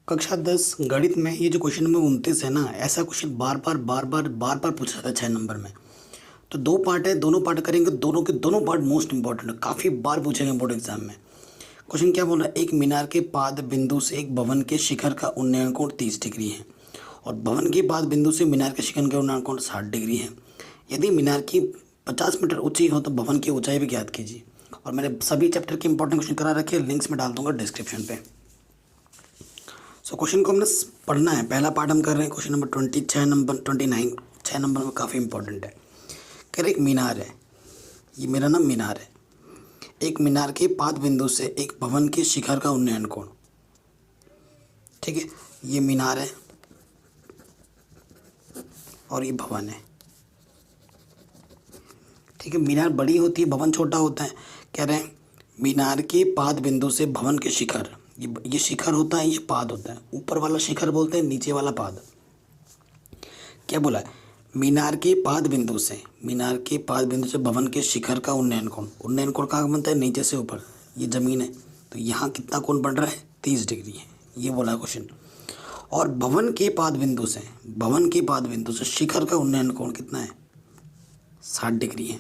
कक्षा 10 गणित में ये जो क्वेश्चन नंबर 29 है ना, ऐसा क्वेश्चन बार बार पूछा था 6 नंबर में। तो दो पार्ट है, दोनों पार्ट करेंगे, दोनों के दोनों पार्ट मोस्ट इंपॉर्टेंट है, काफ़ी बार पूछेंगे बोर्ड एग्जाम में। क्वेश्चन क्या बोल रहा है, एक मीनार के पाद बिंदु से एक भवन के शिखर का उन्नयन कोण 30 डिग्री है और भवन के पाद बिंदु से मीनार के शिखर का उन्नयन कोण 60 डिग्री है। यदि मीनार की 50 मीटर ऊंची हो तो भवन की ऊंचाई भी ज्ञात कीजिए। और मैंने सभी चैप्टर के इंपॉर्टेंट क्वेश्चन करा रखे, लिंक्स में डाल दूंगा डिस्क्रिप्शन पे। क्वेश्चन को हमने पढ़ना है। पहला पार्ट हम कर रहे हैं क्वेश्चन नंबर 29 6 नंबर में काफ़ी इंपॉर्टेंट है। कह रहे एक मीनार है, ये मेरा नाम मीनार है। एक मीनार के पाद बिंदु से एक भवन के शिखर का उन्नयन कोण, ठीक है, ये मीनार है और ये भवन है, ठीक है। मीनार बड़ी होती है, भवन छोटा होता है। कह रहे हैं मीनार के पाद बिंदु से भवन के शिखर, ये शिखर होता है, ये पाद होता है। ऊपर वाला शिखर बोलते हैं, नीचे वाला पाद। क्या बोला है, मीनार के पाद बिंदु से भवन के शिखर का उन्नयन कोण कहाँ बनता है, नीचे से ऊपर। ये ज़मीन है तो यहाँ कितना कोण बन रहा है, 30 डिग्री है, ये बोला क्वेश्चन। और भवन के पाद बिंदु से शिखर का उन्नयन कोण कितना है, 60 डिग्री है।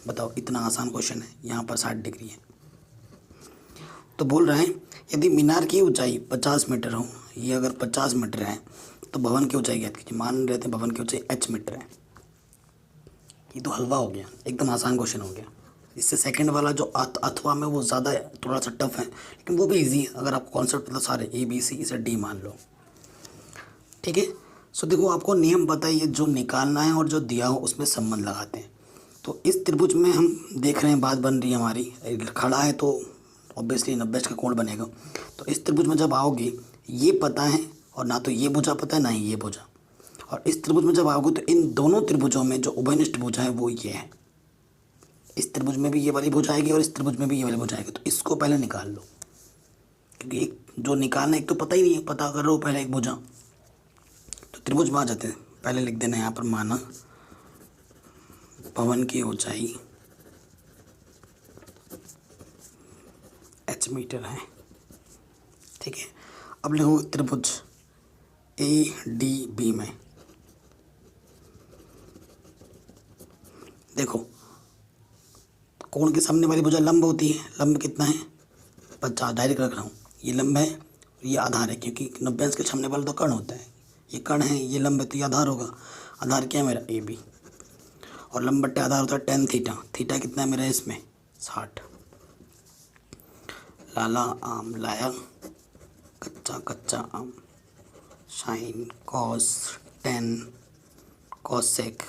बताओ, इतना आसान क्वेश्चन है, यहाँ पर 60 डिग्री है। तो बोल रहे हैं यदि मीनार की ऊंचाई 50 मीटर हो, ये अगर 50 मीटर है तो भवन की ऊंचाई ज्ञात कीजिए। मान रहे थे भवन की ऊंचाई h मीटर है। ये तो हलवा हो गया, एकदम आसान क्वेश्चन हो गया। इससे सेकंड वाला जो अथवा में वो ज़्यादा थोड़ा सा टफ है, लेकिन वो भी इजी है अगर आपको कॉन्सेप्ट मतलब सारे ABC इसे D मान लो, ठीक है। सो देखो, आपको नियम पता है, जो निकालना है और जो दिया हो उसमें संबंध लगाते हैं। तो इस त्रिभुज में हम देख रहे हैं, बात बन रही है हमारी, खड़ा है तो ऑब्वियसली 90 का कोण बनेगा। तो इस त्रिभुज में जब आओगे, ये पता है और ना तो ये भुजा पता है ना ही ये भुजा। और इस त्रिभुज में जब आओगे तो इन दोनों त्रिभुजों में जो उभयनिष्ठ भुजा है वो ये है। इस त्रिभुज में भी ये वाली भुजा आएगी और इस त्रिभुज में भी ये वाली भुजा आएगी। तो इसको पहले निकाल लो, क्योंकि एक जो निकालना एक तो पता ही नहीं है, पता कर रहे हो पहले एक भुजा। तो त्रिभुज में आ जाते हैं, पहले लिख देना यहाँ पर, माना भवन की ऊंचाई h मीटर है, ठीक है। अब लिखो त्रिभुज ADB में, देखो कोण के सामने वाली भुजा लंब होती है। लंब कितना है, 50, डायरेक्ट रख रहा हूँ। ये लंब है, ये आधार है, क्योंकि 90 अंश के सामने वाला तो कर्ण होता है। ये कर्ण है, ये लंब है, तो ये आधार होगा। आधार क्या है मेरा, AB। और लंब बट्टे आधार होता है tan थीटा। थीटा कितना है मेरा इसमें, 60। लाला आम लाया, कच्चा कच्चा आम, sine cos tan cosec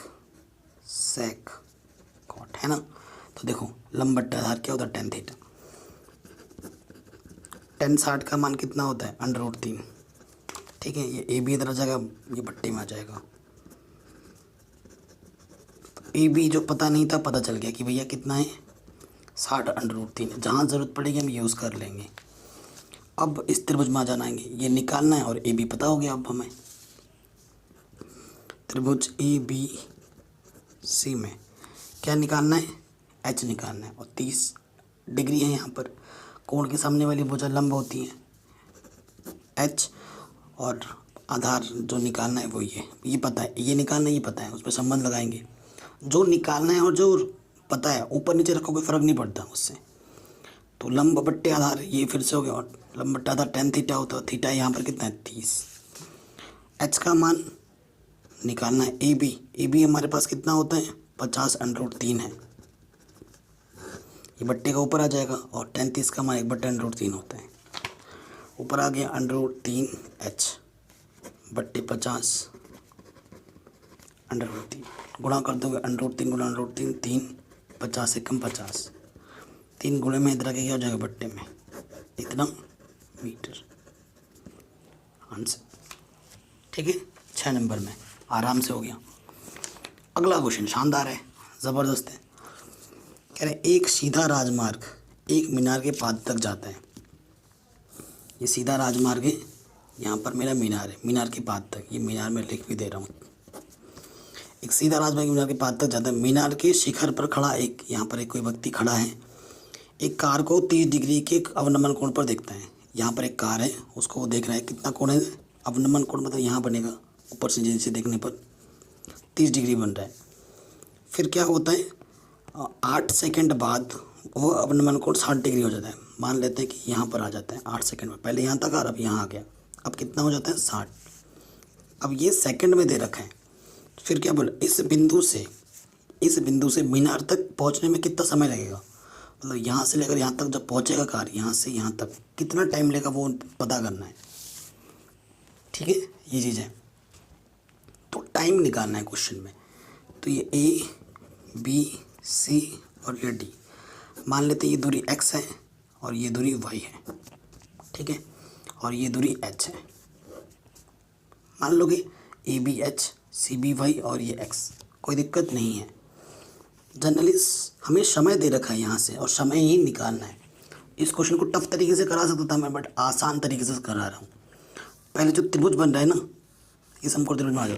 sec cot, है ना। तो देखो लंब बट्टा आधार क्या होता है, tan थीटा। tan 60 का मान कितना होता है, √3, ठीक है। ये AB इधर आ जाएगा, ये बट्टे में आ जाएगा। तो AB जो पता नहीं था, पता चल गया कि भैया कितना है, 60 √3। जहाँ ज़रूरत पड़ेगी हम यूज़ कर लेंगे। अब इस त्रिभुज में आ जाना है, ये निकालना है और AB पता हो गया। अब हमें त्रिभुज ABC में क्या निकालना है, H निकालना है। और 30 डिग्री है यहाँ पर। कोण के सामने वाली भुजा लंब होती है H, और आधार जो निकालना है वो ये पता है, ये निकालना ये पता है, उस पर संबंध लगाएंगे। जो निकालना है और जो पता है, ऊपर नीचे रखो कोई फ़र्क नहीं पड़ता उससे। तो लंब बट्टे आधार ये फिर से हो गया, और लंब बट्टे आधार tan थीटा होता है। थीटा यहाँ पर कितना है, 30। H का मान निकालना है, AB हमारे पास कितना होता है, 50 √3 है। ये बट्टे का ऊपर आ जाएगा, और tan 30 का मान 1/√3 होता है। ऊपर आ गया √3H बट्टे 50 √3, गुणा कर दोगे √3 गुणा √3, 3, 50 से कम 50, 3 गुणे में इधर क्या हो जाएगा, बट्टे में इतना मीटर, आंसर, ठीक है। 6 नंबर में आराम से हो गया। अगला क्वेश्चन शानदार है, ज़बरदस्त है। कह रहे एक सीधा राजमार्ग एक मीनार के पाद तक जाता है। ये सीधा राजमार्ग है, यहाँ पर मेरा मीनार है, मीनार के पाद तक, ये मीनार में लिख भी दे रहा हूँ। एक सीधा राजमार्ग मीनार के पाद तक जाता है। मीनार के शिखर पर खड़ा एक, यहाँ पर एक कोई व्यक्ति खड़ा है, एक कार को 30 डिग्री के अवनमन कोण पर देखता है। यहाँ पर एक कार है, उसको वो देख रहा है, कितना कोण है, अवनमन कोण मतलब यहाँ बनेगा, ऊपर से जैसे देखने पर 30 डिग्री बन रहा है। फिर क्या होता है, 8 सेकंड बाद वो अवनमन कोण 60 डिग्री हो जाता है। मान लेते हैं कि यहाँ पर आ जाता है 8 सेकंड में, पहले यहाँ तक और अब यहाँ आ गया, अब कितना हो जाता है 60। अब ये सेकंड में दे रखा है। फिर क्या बोला, इस बिंदु से मीनार तक पहुँचने में कितना समय लगेगा, मतलब यहाँ से लेकर यहाँ तक जब पहुँचेगा कार, यहाँ से यहाँ तक कितना टाइम लेगा वो पता करना है। ठीक है, ये चीज़ है, तो टाइम निकालना है क्वेश्चन में। तो ये ए बी सी और ये डी, मान लेते हैं ये दूरी x है और ये दूरी y है, ठीक है, और ये दूरी h है। मान लोगे A B H C B Y और ये x, कोई दिक्कत नहीं है। जनरली हमें समय दे रखा है यहाँ से और समय ही निकालना है। इस क्वेश्चन को टफ तरीके से करा सकता था मैं, बट आसान तरीके से करा रहा हूँ। पहले जो त्रिभुज बन रहा है ना, इस हमको त्रिभुज में आ जाओ,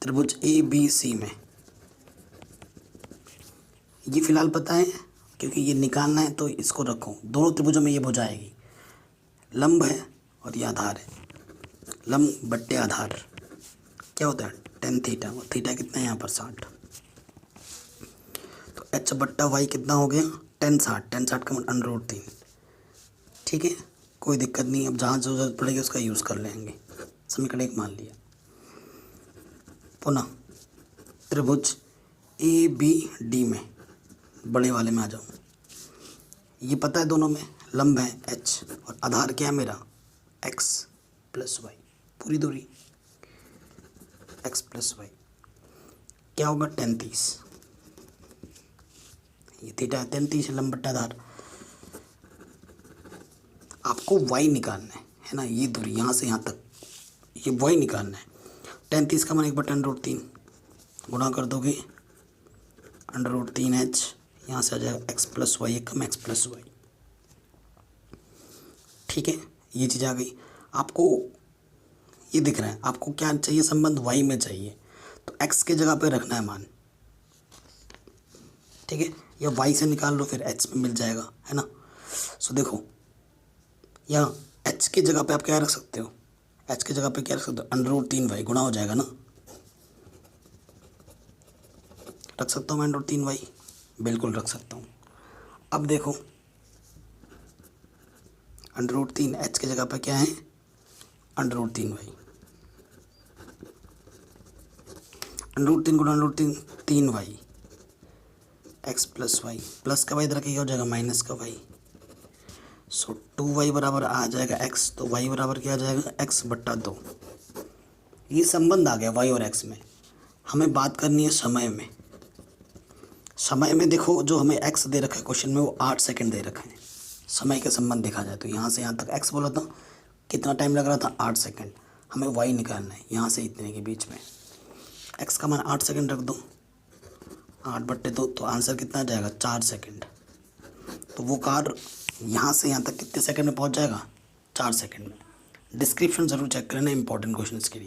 त्रिभुज ए बी सी में ये फिलहाल पता है, क्योंकि ये निकालना है तो इसको रखो। दोनों त्रिभुजों में ये भुजा आएगी, लंब है और ये आधार है, लंब बट्टे आधार क्या होता है tan थीटा, और थीटा कितना है यहाँ पर 60। तो h बट्टा y कितना हो गया tan 60 का √3। ठीक है, कोई दिक्कत नहीं। अब जहाँ जो जरूरत पड़ेगी उसका यूज़ कर लेंगे। समीकरण 1 मान लिया। पुनः त्रिभुज ए बी डी में, बड़े वाले में आ जाओ। ये पता है दोनों में लंब है h और आधार क्या है मेरा x प्लस वाई, पूरी दूरी x प्लस वाई क्या होगा tan 30। ये थीटा है, tan 30 लंब बट्टा आधार। आपको y निकालना है ना, ये दूरी यहाँ से यहाँ तक, ये y निकालना है। tan 30 का मान 1/√3 गुणा कर दोगे √3h, यहाँ से आ जाएगा x प्लस वाई, एक कम x प्लस वाई। ठीक है, ये चीज़ आ गई। आपको ये दिख रहा है, आपको क्या चाहिए, संबंध y में चाहिए, तो x के जगह पे रखना है मान। ठीक है, या y से निकाल लो फिर h में मिल जाएगा, है ना। सो देखो यहाँ h की जगह पे आप क्या रख सकते हो, h की जगह पे क्या रख सकते हो, √3y गुणा हो जाएगा ना, रख सकता हूँ मैं √3y, बिल्कुल रख सकता हूँ। अब देखो √3 h की जगह पे क्या है √3y, √3 गुणा √3 3y, x plus Y, plus का वाई इधर क्या हो जाएगा माइनस का वाई। सो 2y बराबर आ जाएगा x, तो y बराबर क्या आ जाएगा x बट्टा 2। ये संबंध आ गया y और x में। हमें बात करनी है समय में। समय में देखो जो हमें x दे रखा है क्वेश्चन में वो 8 सेकंड दे रखा है। समय के संबंध देखा जाए तो यहाँ से यहाँ तक x बोला था, कितना टाइम लग रहा था 8 सेकंड। हमें y निकालना है यहाँ से इतने के बीच में। x का मान 8 सेकंड रख दो, 8/2, तो आंसर कितना आ जाएगा 4 सेकंड। तो वो कार यहाँ से यहाँ तक कितने सेकंड में पहुँच जाएगा 4 सेकंड में। डिस्क्रिप्शन ज़रूर चेक करना इंपॉर्टेंट क्वेश्चन के लिए।